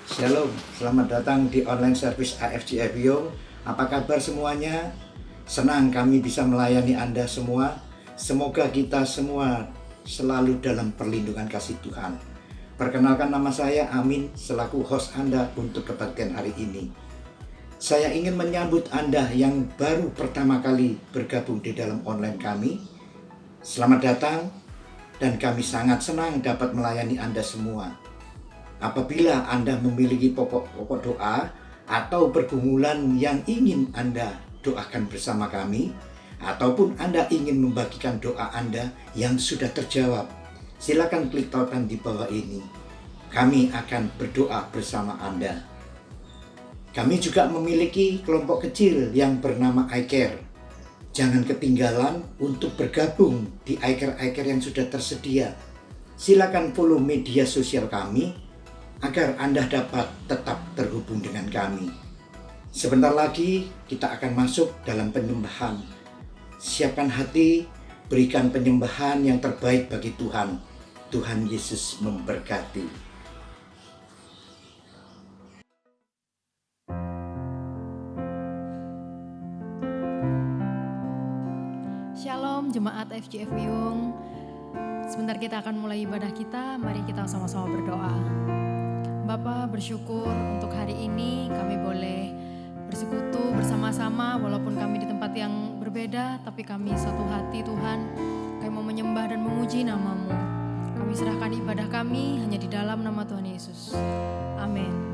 Shalom, selamat datang di online service AFG Aviong. Apa kabar semuanya? Senang kami bisa melayani Anda semua. Semoga kita semua selalu dalam perlindungan kasih Tuhan. Perkenalkan, nama saya Amin selaku host Anda untuk kebaktian hari ini. Saya ingin menyambut Anda yang baru pertama kali bergabung di dalam online kami. Selamat datang, dan kami sangat senang dapat melayani Anda semua. Apabila Anda memiliki pokok-pokok doa atau pergumulan yang ingin Anda doakan bersama kami, ataupun Anda ingin membagikan doa Anda yang sudah terjawab, silakan klik tautan di bawah ini. Kami akan berdoa bersama Anda. Kami juga memiliki kelompok kecil yang bernama iCare. Jangan ketinggalan untuk bergabung di iCare yang sudah tersedia. Silakan follow media sosial kami agar Anda dapat tetap terhubung dengan kami. Sebentar lagi kita akan masuk dalam penyembahan. Siapkan hati, berikan penyembahan yang terbaik bagi Tuhan. Tuhan Yesus memberkati. Shalom Jemaat FGF Wiyung. Sebentar kita akan mulai ibadah kita, mari kita sama-sama berdoa. Bapa, bersyukur untuk hari ini kami boleh bersekutu bersama-sama walaupun kami di tempat yang berbeda, tapi kami satu hati Tuhan. Kami mau menyembah dan memuji nama-Mu. Kami serahkan ibadah kami hanya di dalam nama Tuhan Yesus. Amin.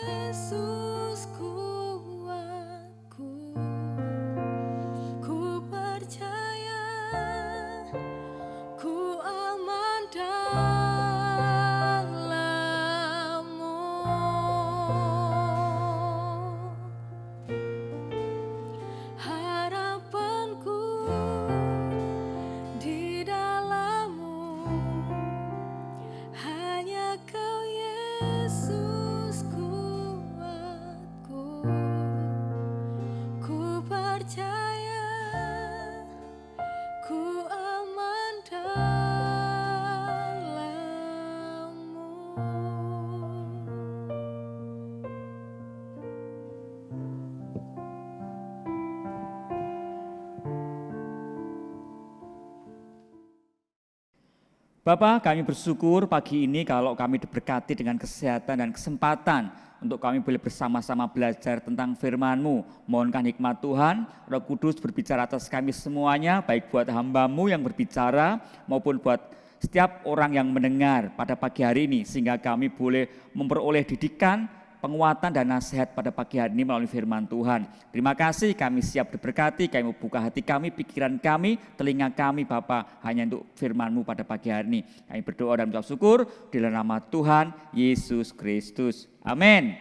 Yesus kuatku, ku percaya, ku aman dalam-Mu. Harapanku di dalam-Mu, hanya Kau Yesus kuatku, ku percaya, ku aman dalam-Mu. Bapak, kami bersyukur pagi ini kalau kami diberkati dengan kesehatan dan kesempatan untuk kami boleh bersama-sama belajar tentang firman-Mu. Mohonkan hikmat Tuhan, Roh Kudus berbicara atas kami semuanya, baik buat hamba-Mu yang berbicara maupun buat setiap orang yang mendengar pada pagi hari ini, sehingga kami boleh memperoleh didikan, penguatan dan nasihat pada pagi hari ini melalui firman Tuhan. Terima kasih, kami siap diberkati, kami buka hati kami, pikiran kami, telinga kami Bapa hanya untuk firman-Mu pada pagi hari ini. Kami berdoa dan mengucap syukur di dalam nama Tuhan Yesus Kristus. Amin.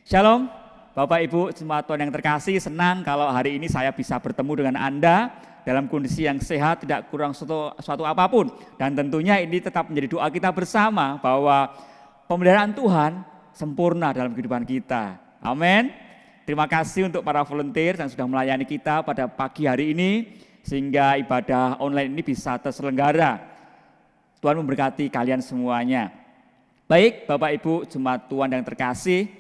Shalom, Bapak Ibu jemaat Tuhan yang terkasih, senang kalau hari ini saya bisa bertemu dengan Anda dalam kondisi yang sehat, tidak kurang suatu apapun. Dan tentunya ini tetap menjadi doa kita bersama bahwa pemeliharaan Tuhan sempurna dalam kehidupan kita. Amin. Terima kasih untuk para volunteer yang sudah melayani kita pada pagi hari ini sehingga ibadah online ini bisa terselenggara. Tuhan memberkati kalian semuanya. Baik, Bapak Ibu jemaat Tuhan yang terkasih,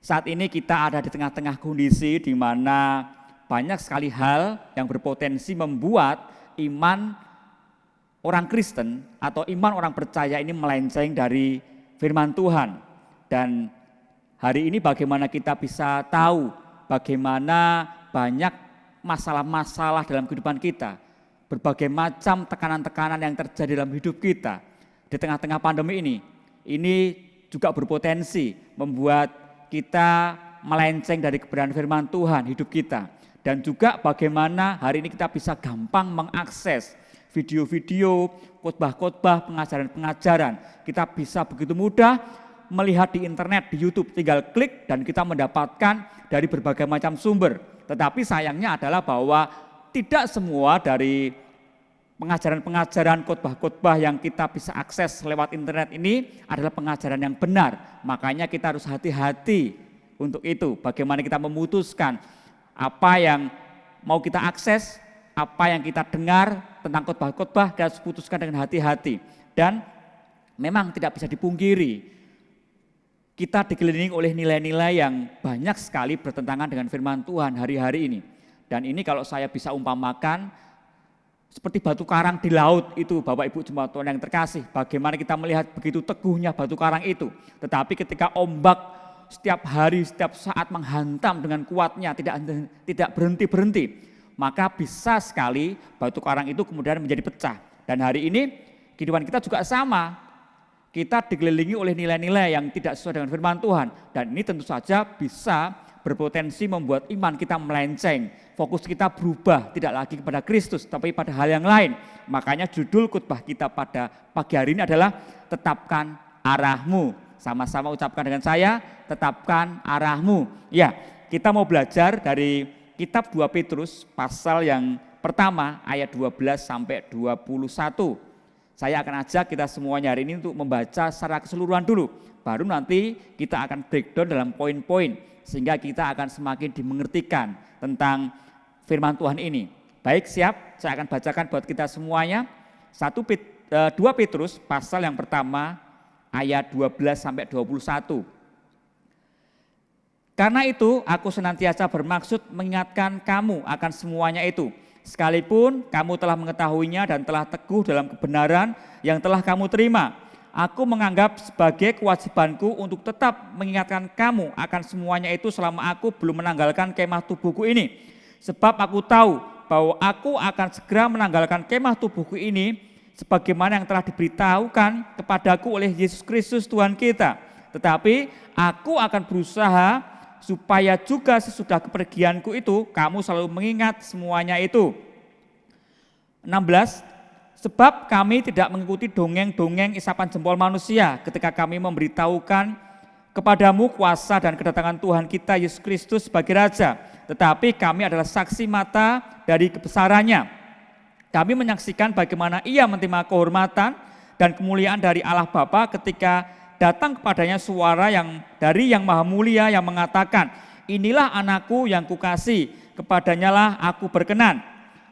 saat ini kita ada di tengah-tengah kondisi di mana banyak sekali hal yang berpotensi membuat iman orang Kristen atau iman orang percaya ini melenceng dari firman Tuhan. Dan hari ini bagaimana kita bisa tahu bagaimana banyak masalah-masalah dalam kehidupan kita, berbagai macam tekanan-tekanan yang terjadi dalam hidup kita di tengah-tengah pandemi ini juga berpotensi membuat kita melenceng dari kebenaran firman Tuhan hidup kita. Dan juga bagaimana hari ini kita bisa gampang mengakses video-video, khotbah-khotbah, pengajaran-pengajaran. Kita bisa begitu mudah melihat di internet, di YouTube, tinggal klik dan kita mendapatkan dari berbagai macam sumber. Tetapi sayangnya adalah bahwa tidak semua dari pengajaran-pengajaran, khotbah-khotbah yang kita bisa akses lewat internet ini adalah pengajaran yang benar. Makanya kita harus hati-hati untuk itu. Bagaimana kita memutuskan apa yang mau kita akses, apa yang kita dengar tentang khotbah-khotbah, kita harus putuskan dengan hati-hati. Dan memang tidak bisa dipungkiri, kita dikelilingi oleh nilai-nilai yang banyak sekali bertentangan dengan firman Tuhan hari-hari ini. Dan ini kalau saya bisa umpamakan seperti batu karang di laut itu, Bapak Ibu jemaat Tuhan yang terkasih. Bagaimana kita melihat begitu teguhnya batu karang itu. Tetapi ketika ombak setiap hari, setiap saat menghantam dengan kuatnya, tidak berhenti-berhenti, maka bisa sekali batu karang itu kemudian menjadi pecah. Dan hari ini kehidupan kita juga sama. Kita dikelilingi oleh nilai-nilai yang tidak sesuai dengan firman Tuhan. Dan ini tentu saja bisa berpotensi membuat iman kita melenceng. Fokus kita berubah, tidak lagi kepada Kristus, tapi pada hal yang lain. Makanya judul khotbah kita pada pagi hari ini adalah tetapkan arahmu. Sama-sama ucapkan dengan saya, tetapkan arahmu. Ya, kita mau belajar dari kitab 2 Petrus pasal yang pertama ayat 12 sampai 21. Saya akan ajak kita semuanya hari ini untuk membaca secara keseluruhan dulu. Baru nanti kita akan breakdown dalam poin-poin sehingga kita akan semakin dimengertikan tentang firman Tuhan ini. Baik, siap? Saya akan bacakan buat kita semuanya. 2 Petrus pasal yang pertama ayat 12 sampai 21. Karena itu aku senantiasa bermaksud mengingatkan kamu akan semuanya itu. Sekalipun kamu telah mengetahuinya dan telah teguh dalam kebenaran yang telah kamu terima, aku menganggap sebagai kewajibanku untuk tetap mengingatkan kamu akan semuanya itu selama aku belum menanggalkan kemah tubuhku ini. Sebab aku tahu bahwa aku akan segera menanggalkan kemah tubuhku ini sebagaimana yang telah diberitahukan kepadaku oleh Yesus Kristus Tuhan kita. Tetapi aku akan berusaha supaya juga sesudah kepergianku itu kamu selalu mengingat semuanya itu. 16, sebab kami tidak mengikuti dongeng-dongeng isapan jempol manusia ketika kami memberitahukan kepadamu kuasa dan kedatangan Tuhan kita Yesus Kristus sebagai Raja. Tetapi kami adalah saksi mata dari kebesarannya. Kami menyaksikan bagaimana ia menerima kehormatan dan kemuliaan dari Allah Bapa ketika datang kepadanya suara yang dari Yang Maha Mulia yang mengatakan, inilah anakku yang kukasih, kepadanya lah aku berkenan.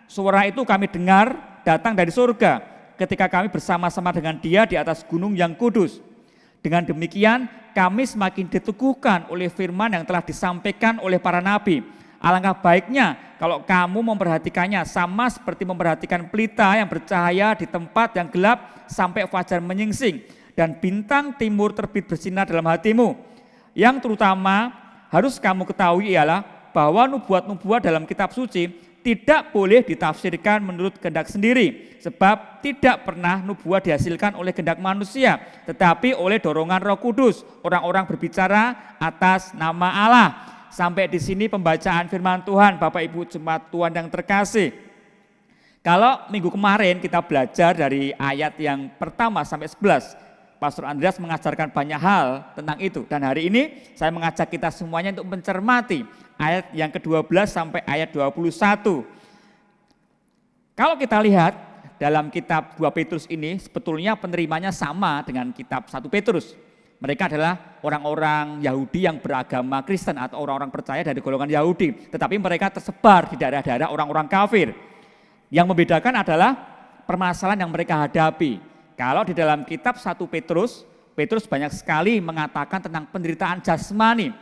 Suara itu kami dengar datang dari surga ketika kami bersama-sama dengan dia di atas gunung yang kudus. Dengan demikian kami semakin diteguhkan oleh firman yang telah disampaikan oleh para nabi. Alangkah baiknya kalau kamu memperhatikannya sama seperti memperhatikan pelita yang bercahaya di tempat yang gelap sampai fajar menyingsing dan bintang timur terbit bersinar dalam hatimu. Yang terutama harus kamu ketahui ialah bahwa nubuat-nubuat dalam kitab suci tidak boleh ditafsirkan menurut kehendak sendiri, sebab tidak pernah nubuat dihasilkan oleh kehendak manusia, tetapi oleh dorongan Roh Kudus, orang-orang berbicara atas nama Allah. Sampai di sini pembacaan firman Tuhan, Bapak Ibu jemaat Tuhan yang terkasih. Kalau minggu kemarin kita belajar dari ayat yang pertama sampai 11, Pastor Andreas mengajarkan banyak hal tentang itu. Dan hari ini saya mengajak kita semuanya untuk mencermati ayat yang ke-12 sampai ayat 21. Kalau kita lihat dalam kitab 2 Petrus ini sebetulnya penerimanya sama dengan kitab 1 Petrus. Mereka adalah orang-orang Yahudi yang beragama Kristen atau orang-orang percaya dari golongan Yahudi. Tetapi mereka tersebar di daerah-daerah orang-orang kafir. Yang membedakan adalah permasalahan yang mereka hadapi. Kalau di dalam kitab 1 Petrus, Petrus banyak sekali mengatakan tentang penderitaan jasmani.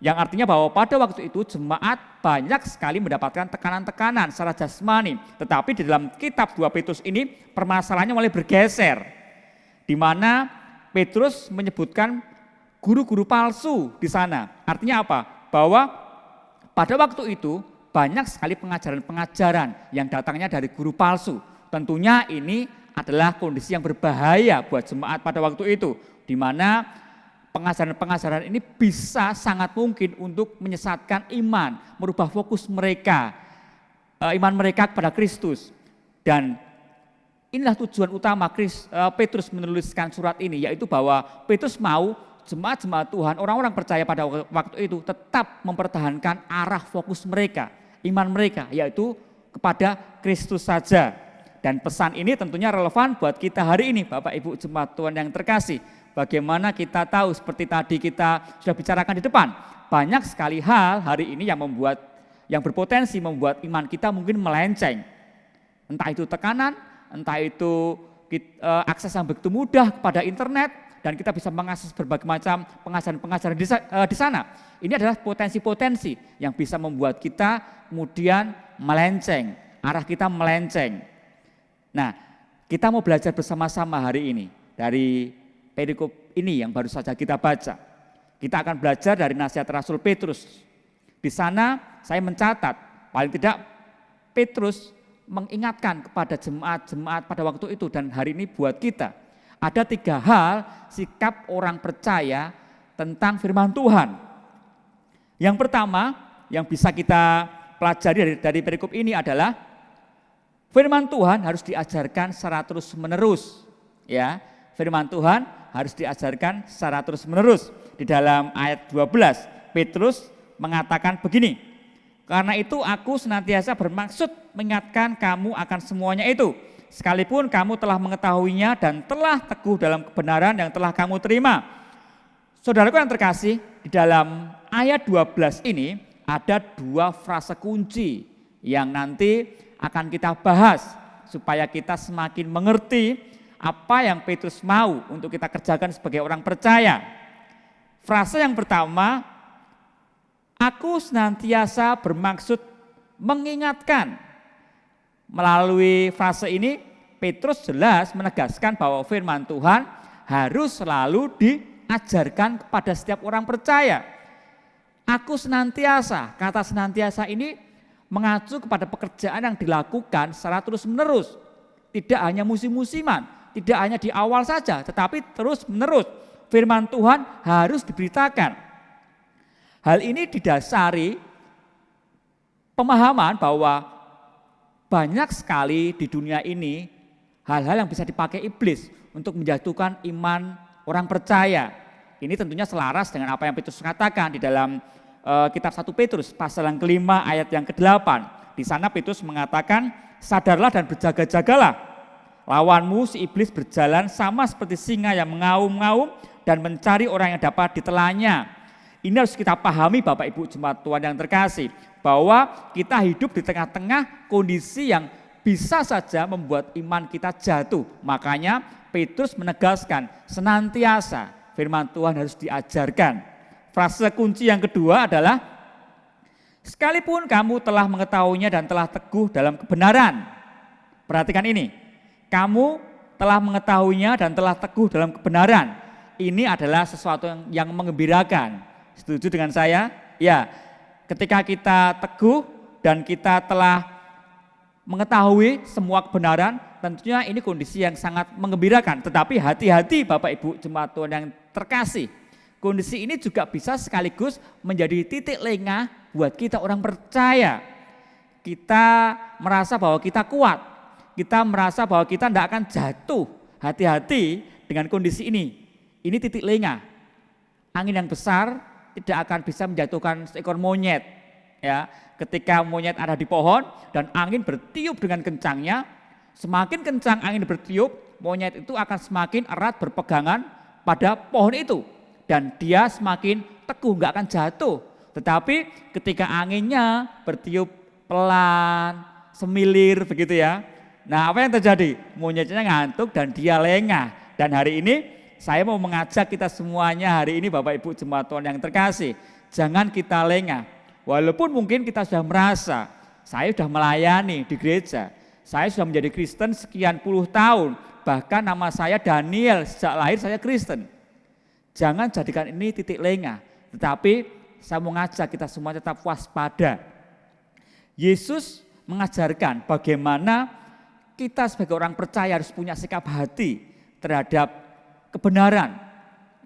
Yang artinya bahwa pada waktu itu jemaat banyak sekali mendapatkan tekanan-tekanan secara jasmani. Tetapi di dalam kitab 2 Petrus ini permasalahannya mulai bergeser. Di mana Petrus menyebutkan guru-guru palsu di sana. Artinya apa? Bahwa pada waktu itu banyak sekali pengajaran-pengajaran yang datangnya dari guru palsu. Tentunya ini adalah kondisi yang berbahaya buat jemaat pada waktu itu, di mana pengajaran-pengajaran ini bisa sangat mungkin untuk menyesatkan iman, merubah fokus mereka, iman mereka kepada Kristus. Dan inilah tujuan utama Petrus menuliskan surat ini, yaitu bahwa Petrus mau jemaat-jemaat Tuhan, orang-orang percaya pada waktu itu tetap mempertahankan arah fokus mereka, iman mereka, yaitu kepada Kristus saja. Dan pesan ini tentunya relevan buat kita hari ini, Bapak Ibu jemaat Tuhan yang terkasih. Bagaimana kita tahu seperti tadi kita sudah bicarakan di depan, banyak sekali hal hari ini yang berpotensi membuat iman kita mungkin melenceng. Entah itu tekanan, entah itu akses yang begitu mudah kepada internet, dan kita bisa mengakses berbagai macam pengajaran-pengajaran di sana. Ini adalah potensi-potensi yang bisa membuat kita kemudian melenceng, arah kita melenceng. Nah, kita mau belajar bersama-sama hari ini dari perikop ini yang baru saja kita baca. Kita akan belajar dari nasihat Rasul Petrus. Di sana saya mencatat, paling tidak Petrus mengingatkan kepada jemaat-jemaat pada waktu itu dan hari ini buat kita. Ada 3 hal sikap orang percaya tentang firman Tuhan. Yang pertama yang bisa kita pelajari dari perikop ini adalah firman Tuhan harus diajarkan secara terus-menerus. Ya, firman Tuhan harus diajarkan secara terus-menerus. Di dalam ayat 12, Petrus mengatakan begini, karena itu aku senantiasa bermaksud mengingatkan kamu akan semuanya itu, sekalipun kamu telah mengetahuinya dan telah teguh dalam kebenaran yang telah kamu terima. Saudaraku yang terkasih, di dalam ayat 12 ini ada 2 frase kunci yang nanti akan kita bahas supaya kita semakin mengerti apa yang Petrus mau untuk kita kerjakan sebagai orang percaya. Frase yang pertama, aku senantiasa bermaksud mengingatkan. Melalui frase ini Petrus jelas menegaskan bahwa firman Tuhan harus selalu diajarkan kepada setiap orang percaya. Aku senantiasa, kata senantiasa ini mengacu kepada pekerjaan yang dilakukan secara terus-menerus. Tidak hanya musim-musiman, tidak hanya di awal saja, tetapi terus-menerus. firman Tuhan harus diberitakan. Hal ini didasari pemahaman bahwa banyak sekali di dunia ini hal-hal yang bisa dipakai iblis untuk menjatuhkan iman orang percaya. Ini tentunya selaras dengan apa yang Petrus katakan di dalam kitab 1 Petrus pasal yang kelima ayat yang ke-8. Di sana Petrus mengatakan, sadarlah dan berjaga-jagalah. Lawanmu si iblis berjalan sama seperti singa yang mengaum-ngaum dan mencari orang yang dapat ditelannya. Ini harus kita pahami Bapak Ibu Jemaat Tuhan yang terkasih, bahwa kita hidup di tengah-tengah kondisi yang bisa saja membuat iman kita jatuh. Makanya Petrus menegaskan senantiasa firman Tuhan harus diajarkan. Frase kunci yang kedua adalah, sekalipun kamu telah mengetahuinya dan telah teguh dalam kebenaran. Perhatikan ini, kamu telah mengetahuinya dan telah teguh dalam kebenaran. Ini adalah sesuatu yang mengembirakan. Setuju dengan saya? Ya, ketika kita teguh dan kita telah mengetahui semua kebenaran, tentunya ini kondisi yang sangat mengembirakan. Tetapi hati-hati Bapak Ibu Jemaat Tuhan yang terkasih, kondisi ini juga bisa sekaligus menjadi titik lengah buat kita orang percaya. Kita merasa bahwa kita kuat, kita merasa bahwa kita tidak akan jatuh. Hati-hati dengan kondisi ini. Ini titik lengah. Angin yang besar tidak akan bisa menjatuhkan seekor monyet. Ya, ketika monyet ada di pohon dan angin bertiup dengan kencangnya, semakin kencang angin bertiup, monyet itu akan semakin erat berpegangan pada pohon itu dan dia semakin teguh, nggak akan jatuh. Tetapi ketika anginnya bertiup pelan, semilir begitu ya. Nah, apa yang terjadi? Monyetnya ngantuk dan dia lengah. Dan hari ini saya mau mengajak kita semuanya hari ini Bapak Ibu Jemaat Tuhan yang terkasih, jangan kita lengah. Walaupun mungkin kita sudah merasa, saya sudah melayani di gereja, saya sudah menjadi Kristen sekian puluh tahun, bahkan nama saya Daniel, sejak lahir saya Kristen. Jangan jadikan ini titik lengah, tetapi saya mau ngajak kita semua tetap waspada. Yesus mengajarkan bagaimana kita sebagai orang percaya harus punya sikap hati terhadap kebenaran.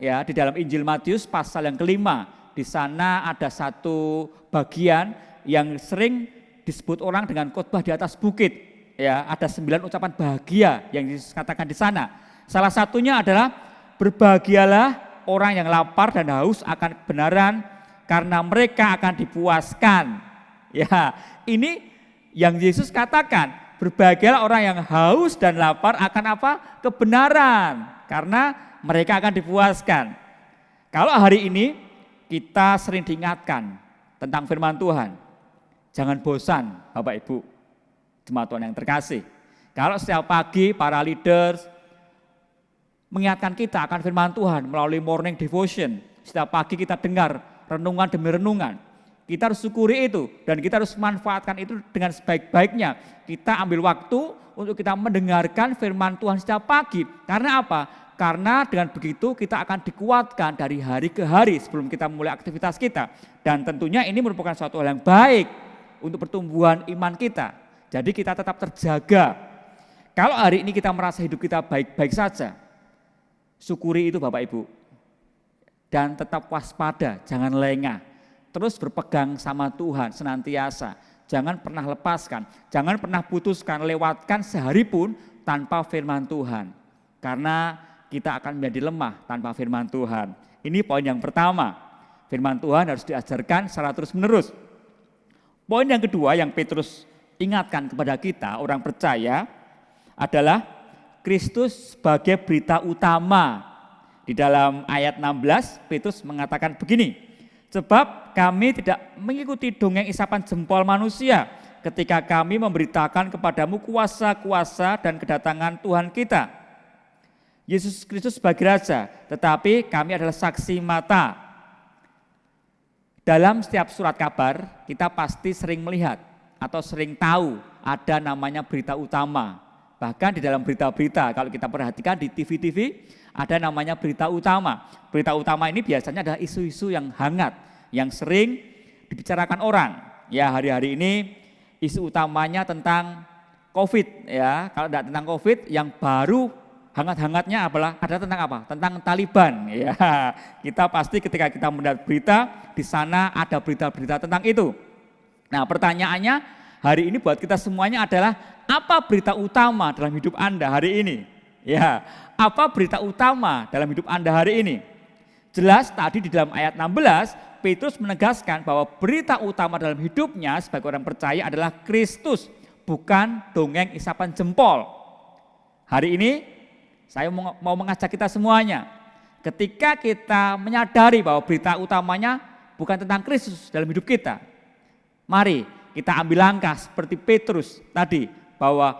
Ya, di dalam Injil Matius pasal yang kelima, di sana ada satu bagian yang sering disebut orang dengan khotbah di atas bukit. Ya, ada 9 ucapan bahagia yang dikatakan di sana. Salah satunya adalah berbahagialah orang yang lapar dan haus akan kebenaran karena mereka akan dipuaskan. Ya, ini yang Yesus katakan. Berbahagialah orang yang haus dan lapar akan apa? Kebenaran, karena mereka akan dipuaskan. Kalau hari ini kita sering diingatkan tentang firman Tuhan, jangan bosan Bapak Ibu Jemaat Tuhan yang terkasih. Kalau setiap pagi para leaders mengingatkan kita akan firman Tuhan melalui morning devotion, setiap pagi kita dengar renungan demi renungan. Kita harus syukuri itu dan kita harus manfaatkan itu dengan sebaik-baiknya. Kita ambil waktu untuk kita mendengarkan firman Tuhan setiap pagi. Karena apa? Karena dengan begitu kita akan dikuatkan dari hari ke hari sebelum kita memulai aktivitas kita. Dan tentunya ini merupakan suatu hal yang baik untuk pertumbuhan iman kita. Jadi kita tetap terjaga. Kalau hari ini kita merasa hidup kita baik-baik saja, syukuri itu Bapak Ibu. Dan tetap waspada, jangan lengah. Terus berpegang sama Tuhan senantiasa. Jangan pernah lepaskan, jangan pernah putuskan, lewatkan sehari pun tanpa firman Tuhan. Karena kita akan menjadi lemah tanpa firman Tuhan. Ini poin yang pertama. Firman Tuhan harus diajarkan secara terus-menerus. Poin yang kedua yang Petrus ingatkan kepada kita orang percaya adalah Kristus sebagai berita utama. Di dalam ayat 16 Petrus mengatakan begini, sebab kami tidak mengikuti dongeng isapan jempol manusia ketika kami memberitakan kepadamu kuasa-kuasa dan kedatangan Tuhan kita. Yesus Kristus sebagai Raja, tetapi kami adalah saksi mata. Dalam setiap surat kabar kita pasti sering melihat atau sering tahu ada namanya berita utama. Bahkan di dalam berita-berita kalau kita perhatikan di TV-TV ada namanya berita utama. Berita utama ini biasanya adalah isu-isu yang hangat, yang sering dibicarakan orang. Ya, hari-hari ini isu utamanya tentang COVID ya. Kalau tidak tentang COVID, yang baru hangat-hangatnya adalah tentang apa? Tentang Taliban. Ya, kita pasti ketika kita mendapat berita, di sana ada berita-berita tentang itu. Nah, pertanyaannya hari ini buat kita semuanya adalah, apa berita utama dalam hidup Anda hari ini? Ya, apa berita utama dalam hidup Anda hari ini? Jelas tadi di dalam ayat 16, Petrus menegaskan bahwa berita utama dalam hidupnya sebagai orang percaya adalah Kristus, bukan dongeng isapan jempol. Hari ini saya mau mengajak kita semuanya, ketika kita menyadari bahwa berita utamanya bukan tentang Kristus dalam hidup kita, mari kita ambil langkah seperti Petrus tadi, bahwa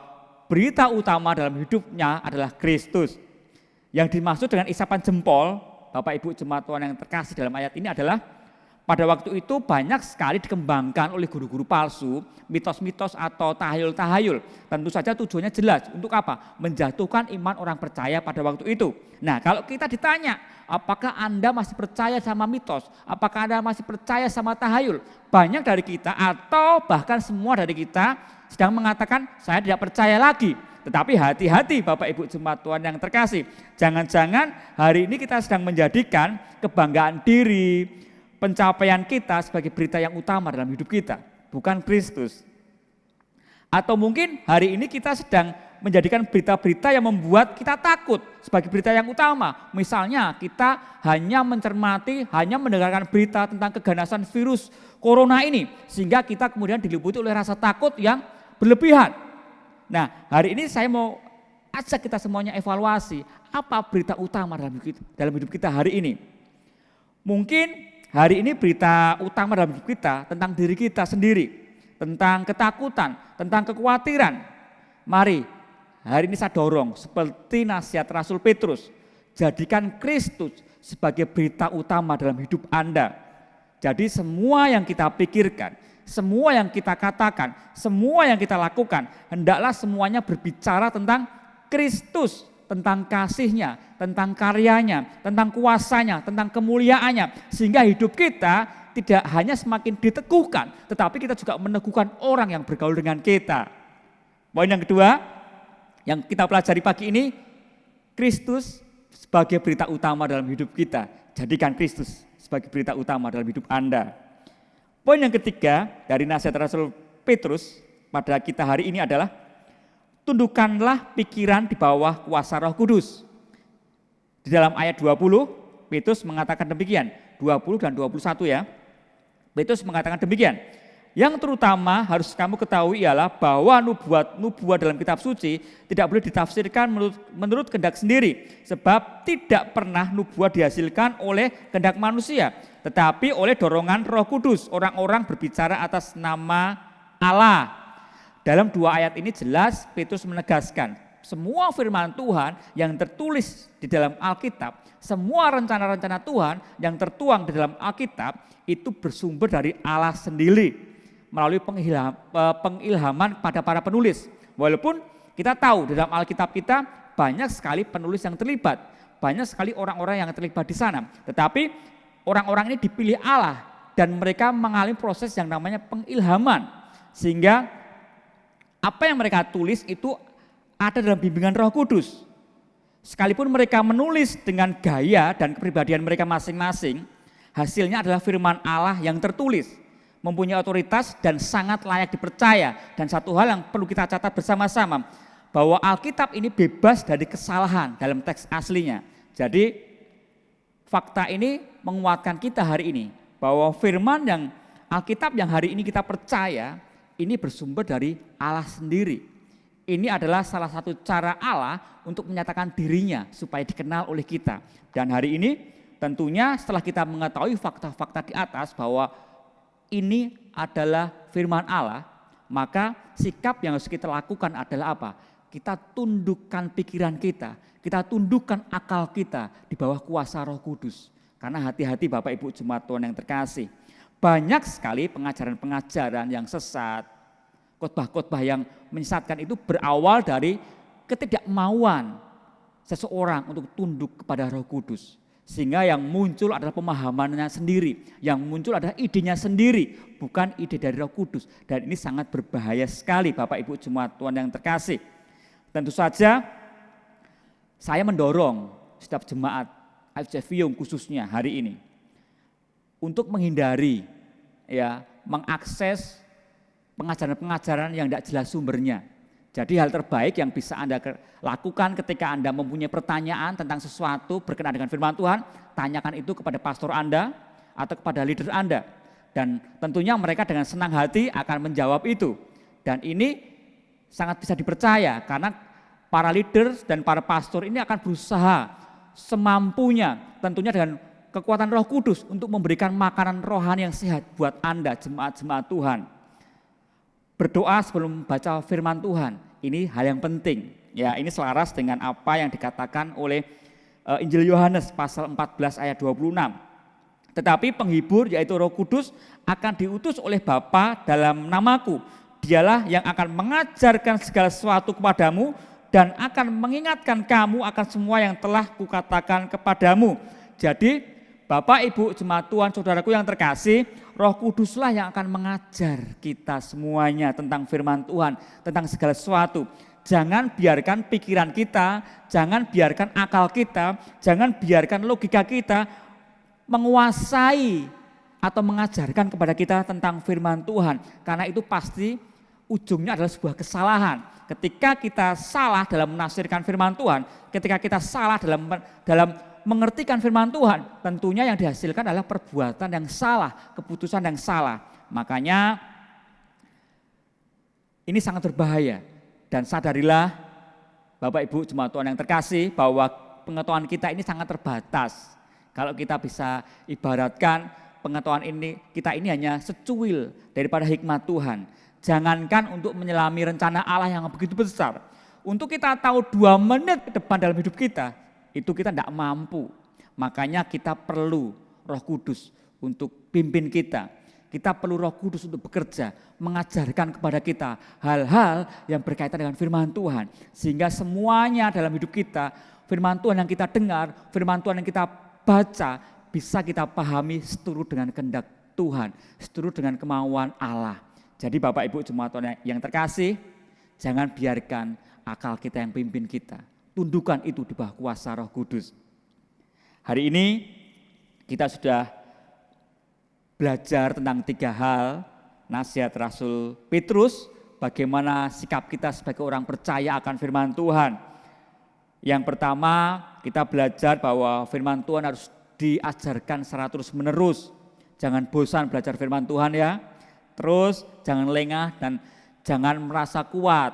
berita utama dalam hidupnya adalah Kristus. Yang dimaksud dengan isapan jempol, Bapak Ibu jemaat Tuhan yang terkasih, dalam ayat ini adalah pada waktu itu banyak sekali dikembangkan oleh guru-guru palsu, mitos-mitos atau tahayul-tahayul. Tentu saja tujuannya jelas, untuk apa? Menjatuhkan iman orang percaya pada waktu itu. Nah, kalau kita ditanya, apakah Anda masih percaya sama mitos? Apakah Anda masih percaya sama tahayul? Banyak dari kita atau bahkan semua dari kita sedang mengatakan, saya tidak percaya lagi. Tetapi hati-hati Bapak Ibu jemaat Tuhan yang terkasih. Jangan-jangan hari ini kita sedang menjadikan kebanggaan diri, pencapaian kita sebagai berita yang utama dalam hidup kita, bukan Kristus. Atau mungkin hari ini kita sedang menjadikan berita-berita yang membuat kita takut sebagai berita yang utama. Misalnya kita hanya mencermati, hanya mendengarkan berita tentang keganasan virus corona ini, sehingga kita kemudian diliputi oleh rasa takut yang berlebihan. Nah, hari ini saya mau ajak kita semuanya evaluasi, apa berita utama dalam hidup kita hari ini. Mungkin hari ini berita utama dalam hidup kita tentang diri kita sendiri, tentang ketakutan, tentang kekhawatiran. Mari hari ini saya dorong seperti nasihat Rasul Petrus, jadikan Kristus sebagai berita utama dalam hidup Anda. Jadi semua yang kita pikirkan, semua yang kita katakan, semua yang kita lakukan, hendaklah semuanya berbicara tentang Kristus, tentang kasih-Nya, tentang karyanya, tentang kuasanya, tentang kemuliaannya. Sehingga hidup kita tidak hanya semakin diteguhkan, tetapi kita juga meneguhkan orang yang bergaul dengan kita. Poin yang kedua, yang kita pelajari pagi ini, Kristus sebagai berita utama dalam hidup kita. Jadikan Kristus sebagai berita utama dalam hidup Anda. Poin yang ketiga dari nasihat Rasul Petrus pada kita hari ini adalah, tundukkanlah pikiran di bawah kuasa Roh Kudus. Di dalam ayat 20, Petrus mengatakan demikian, 20 dan 21 ya. Petrus mengatakan demikian, yang terutama harus kamu ketahui ialah bahwa nubuat dalam kitab suci tidak boleh ditafsirkan menurut kehendak sendiri, sebab tidak pernah nubuat dihasilkan oleh kehendak manusia, tetapi oleh dorongan Roh Kudus, orang-orang berbicara atas nama Allah. Dalam dua ayat ini jelas Petrus menegaskan, semua firman Tuhan yang tertulis di dalam Alkitab, semua rencana-rencana Tuhan yang tertuang di dalam Alkitab itu bersumber dari Allah sendiri melalui pengilhaman pada para penulis. Walaupun kita tahu di dalam Alkitab kita banyak sekali penulis yang terlibat, banyak sekali orang-orang yang terlibat di sana, tetapi orang-orang ini dipilih Allah dan mereka mengalami proses yang namanya pengilhaman, sehingga apa yang mereka tulis itu ada dalam bimbingan Roh Kudus. Sekalipun mereka menulis dengan gaya dan kepribadian mereka masing-masing, hasilnya adalah firman Allah yang tertulis, mempunyai otoritas dan sangat layak dipercaya. Dan satu hal yang perlu kita catat bersama-sama, bahwa Alkitab ini bebas dari kesalahan dalam teks aslinya. Jadi fakta ini menguatkan kita hari ini, bahwa firman yang Alkitab yang hari ini kita percaya, ini bersumber dari Allah sendiri. Ini adalah salah satu cara Allah untuk menyatakan dirinya supaya dikenal oleh kita. Dan hari ini tentunya setelah kita mengetahui fakta-fakta di atas bahwa ini adalah firman Allah, maka sikap yang harus kita lakukan adalah apa? Kita tundukkan pikiran kita tundukkan akal kita di bawah kuasa Roh Kudus. Karena hati-hati Bapak Ibu jemaat Tuhan yang terkasih, banyak sekali pengajaran-pengajaran yang sesat, khotbah-khotbah yang menyesatkan itu berawal dari ketidakmauan seseorang untuk tunduk kepada Roh Kudus. Sehingga yang muncul adalah pemahamannya sendiri, yang muncul adalah idenya sendiri, bukan ide dari Roh Kudus. Dan ini sangat berbahaya sekali Bapak Ibu jemaat Tuhan yang terkasih. Tentu saja saya mendorong setiap jemaat IFCF Wiyung khususnya hari ini untuk menghindari ya mengakses pengajaran-pengajaran yang tidak jelas sumbernya. Jadi hal terbaik yang bisa Anda lakukan ketika Anda mempunyai pertanyaan tentang sesuatu berkenaan dengan firman Tuhan, tanyakan itu kepada pastor Anda atau kepada leader Anda. Dan tentunya mereka dengan senang hati akan menjawab itu. Dan ini sangat bisa dipercaya karena para leaders dan para pastor ini akan berusaha semampunya tentunya dengan kekuatan Roh Kudus untuk memberikan makanan rohani yang sehat buat Anda jemaat-jemaat Tuhan. Berdoa sebelum baca firman Tuhan, ini hal yang penting. Ya, ini selaras dengan apa yang dikatakan oleh Injil Yohanes pasal 14 ayat 26. Tetapi penghibur yaitu Roh Kudus akan diutus oleh Bapa dalam namaku. Dialah yang akan mengajarkan segala sesuatu kepadamu dan akan mengingatkan kamu akan semua yang telah kukatakan kepadamu. Jadi Bapak, Ibu, jemaat Tuhan, saudaraku yang terkasih, Roh Kuduslah yang akan mengajar kita semuanya tentang firman Tuhan, tentang segala sesuatu. Jangan biarkan pikiran kita, jangan biarkan akal kita, jangan biarkan logika kita menguasai atau mengajarkan kepada kita tentang firman Tuhan. Karena itu pasti ujungnya adalah sebuah kesalahan. Ketika kita salah dalam menafsirkan firman Tuhan, ketika kita salah dalam mengertikan firman Tuhan, tentunya yang dihasilkan adalah perbuatan yang salah, keputusan yang salah. Makanya ini sangat berbahaya. Dan sadarilah Bapak Ibu jemaat Tuhan yang terkasih bahwa pengetahuan kita ini sangat terbatas. Kalau kita bisa ibaratkan pengetahuan kita ini hanya secuil daripada hikmat Tuhan. Jangankan untuk menyelami rencana Allah yang begitu besar. Untuk kita tahu 2 menit ke depan dalam hidup kita, itu kita tidak mampu. Makanya kita perlu Roh Kudus untuk pimpin kita. Kita perlu Roh Kudus untuk bekerja, mengajarkan kepada kita hal-hal yang berkaitan dengan firman Tuhan. Sehingga semuanya dalam hidup kita, firman Tuhan yang kita dengar, firman Tuhan yang kita baca, bisa kita pahami seturut dengan kehendak Tuhan, seturut dengan kemauan Allah. Jadi Bapak Ibu jemaat Tuhan yang terkasih, jangan biarkan akal kita yang pimpin kita. Tundukkan itu di bawah kuasa Roh Kudus. Hari ini kita sudah belajar tentang 3 hal nasihat Rasul Petrus, bagaimana sikap kita sebagai orang percaya akan firman Tuhan. Yang pertama, kita belajar bahwa firman Tuhan harus diajarkan secara terus menerus. Jangan bosan belajar firman Tuhan ya. Terus jangan lengah dan jangan merasa kuat,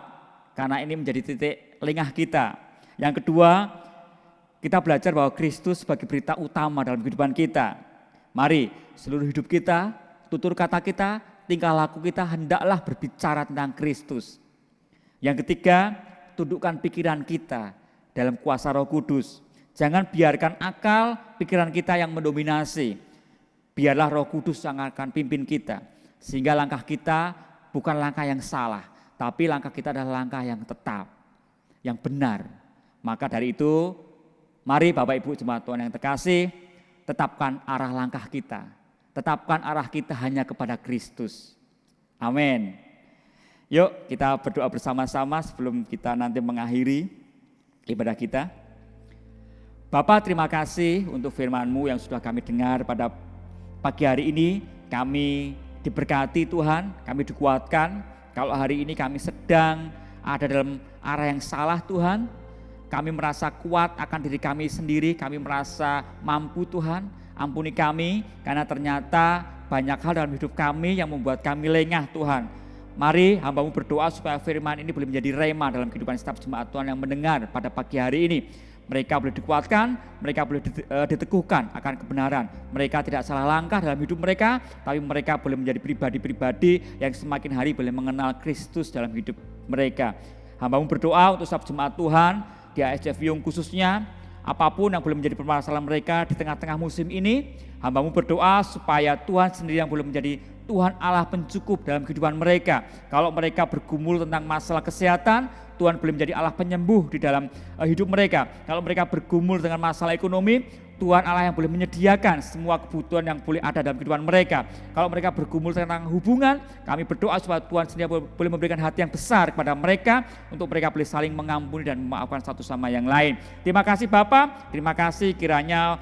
karena ini menjadi titik lengah kita. Yang kedua, kita belajar bahwa Kristus sebagai berita utama dalam kehidupan kita. Mari seluruh hidup kita, tutur kata kita, tingkah laku kita hendaklah berbicara tentang Kristus. Yang ketiga, tundukkan pikiran kita dalam kuasa Roh Kudus. Jangan biarkan akal pikiran kita yang mendominasi. Biarlah Roh Kudus yang akan pimpin kita. Sehingga langkah kita bukan langkah yang salah, tapi langkah kita adalah langkah yang tetap, yang benar. Maka dari itu, mari Bapak Ibu jemaat Tuhan yang terkasih, tetapkan arah langkah kita. Tetapkan arah kita hanya kepada Kristus. Amin. Yuk kita berdoa bersama-sama sebelum kita nanti mengakhiri ibadah kita. Bapa, terima kasih untuk firman-Mu yang sudah kami dengar pada pagi hari ini. Kami diberkati Tuhan, kami dikuatkan. Kalau hari ini kami sedang ada dalam arah yang salah Tuhan, kami merasa kuat akan diri kami sendiri, kami merasa mampu Tuhan, ampuni kami karena ternyata banyak hal dalam hidup kami yang membuat kami lengah Tuhan. Mari hamba-Mu berdoa supaya firman ini boleh menjadi rema dalam kehidupan setiap jemaat Tuhan yang mendengar pada pagi hari ini. Mereka boleh dikuatkan, mereka boleh diteguhkan akan kebenaran. Mereka tidak salah langkah dalam hidup mereka, tapi mereka boleh menjadi pribadi-pribadi yang semakin hari boleh mengenal Kristus dalam hidup mereka. Hamba-Mu berdoa untuk setiap jemaat Tuhan, di IFCF Wiyung khususnya, apapun yang boleh menjadi permasalahan mereka di tengah-tengah musim ini, hamba-Mu berdoa supaya Tuhan sendiri yang boleh menjadi Tuhan Allah pencukup dalam kehidupan mereka. Kalau mereka bergumul tentang masalah kesehatan, Tuhan boleh menjadi Allah penyembuh di dalam hidup mereka. Kalau mereka bergumul dengan masalah ekonomi, Tuhan Allah yang boleh menyediakan semua kebutuhan yang boleh ada dalam kehidupan mereka. Kalau mereka bergumul tentang hubungan, kami berdoa supaya Tuhan sendiri boleh memberikan hati yang besar kepada mereka untuk mereka boleh saling mengampuni dan memaafkan satu sama yang lain. Terima kasih Bapa, terima kasih kiranya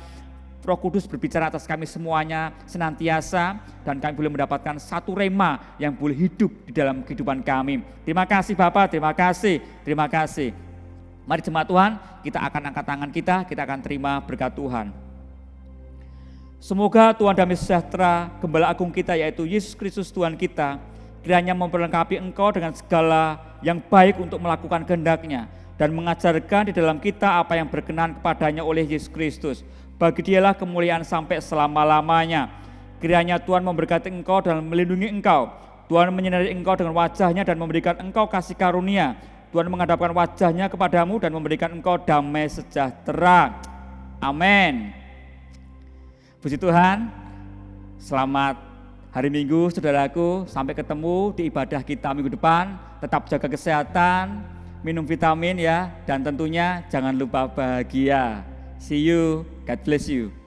Roh Kudus berbicara atas kami semuanya senantiasa dan kami boleh mendapatkan satu rema yang boleh hidup di dalam kehidupan kami. Terima kasih Bapak, terima kasih, terima kasih. Mari jemaat Tuhan, kita akan angkat tangan kita akan terima berkat Tuhan. Semoga Tuhan damai sejahtera, Gembala Agung kita yaitu Yesus Kristus Tuhan kita, kiranya memperlengkapi engkau dengan segala yang baik untuk melakukan kehendak-Nya dan mengajarkan di dalam kita apa yang berkenan kepadanya oleh Yesus Kristus. Bagi Dialah kemuliaan sampai selama-lamanya. Kiranya Tuhan memberkati engkau dan melindungi engkau. Tuhan menyinari engkau dengan wajah-Nya dan memberikan engkau kasih karunia. Tuhan menghadapkan wajah-Nya kepadamu dan memberikan engkau damai sejahtera. Amin. Puji Tuhan. Selamat hari Minggu saudaraku. Sampai ketemu di ibadah kita minggu depan. Tetap jaga kesehatan, minum vitamin ya, dan tentunya jangan lupa bahagia. See you, God bless you.